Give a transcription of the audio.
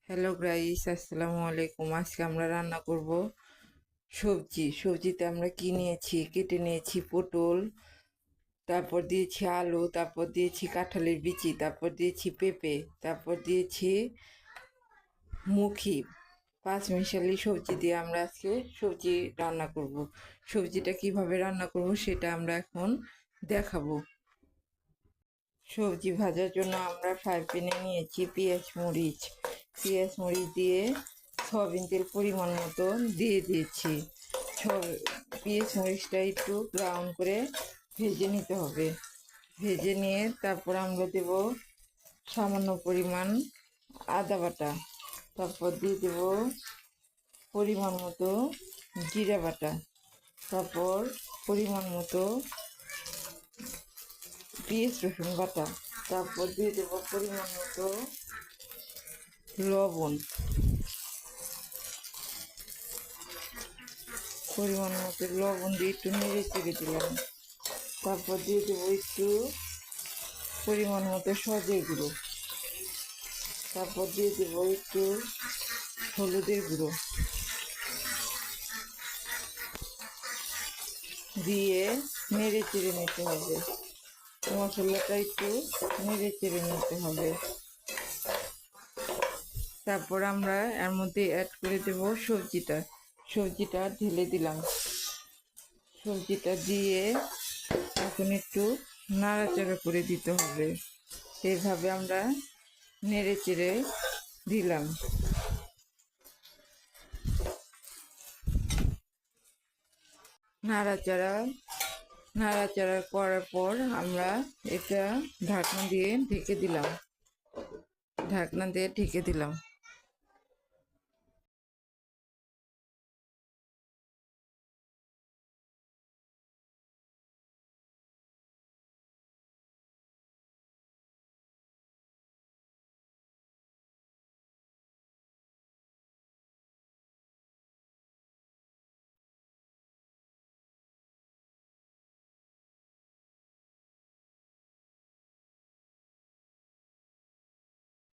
Hello guys, আসসালামু আলাইকুম। আজকে আমরা রান্না করব সবজিতে আমরা কি নিয়েছি, কেটে নিয়েছি পটল, তারপর দিয়েছি আলু, তারপর দিয়েছি কাঁঠালের বিচি, তারপর দিয়েছি পেঁপে, তারপর দিয়েছি মুখি। পাঁচ মিশালি সবজি দিয়ে আমরা আজকে সবজি রান্না করব। সবজিটা কিভাবে রান্না করব সেটা আমরা এখন দেখাবো। সবজি ভাজার জন্য আমরা ফ্রাই প্যানে নিয়েছি পেঁয়াজ মরিচ দিয়ে সয়াবিন তেল পরিমাণ মতো দিয়ে দিয়েছি। পেঁয়াজ মরিচটা একটু ব্রাউন করে ভেজে নিতে হবে। ভেজে নিয়ে তারপর আমরা দেব সামান্য পরিমাণ আদা বাটা, তারপর দিয়ে দেব পরিমাণ মতো জিরা বাটা, তারপর পরিমাণ মতো পেঁয়াজ রসুন বাটা, তারপর দিয়ে দেবো পরিমাণ মতো লবণ, দিয়ে একটু নেড়ে চেড়ে দিলাম। তারপর দিয়ে দেবো একটু পরিমাণ মতো সজের গুঁড়ো, তারপর দিয়ে দেবো একটু হলুদের গুঁড়ো, দিয়ে নেড়ে চেড়ে নিতে হবে। মশলাটা একটু নেড়ে চেড়ে নিতে হবে। তারপর আমরা এর মধ্যে অ্যাড করে দেব সবজিটা ঢেলে দিলাম। সবজিটা দিয়ে এখন একটু নাড়াচাড়া করে দিতে হবে। এইভাবে আমরা নেড়ে চেড়ে দিলাম। নাড়াচাড়া করার পর আমরা এটা ঢাকনা দিয়ে ঢেকে দিলাম।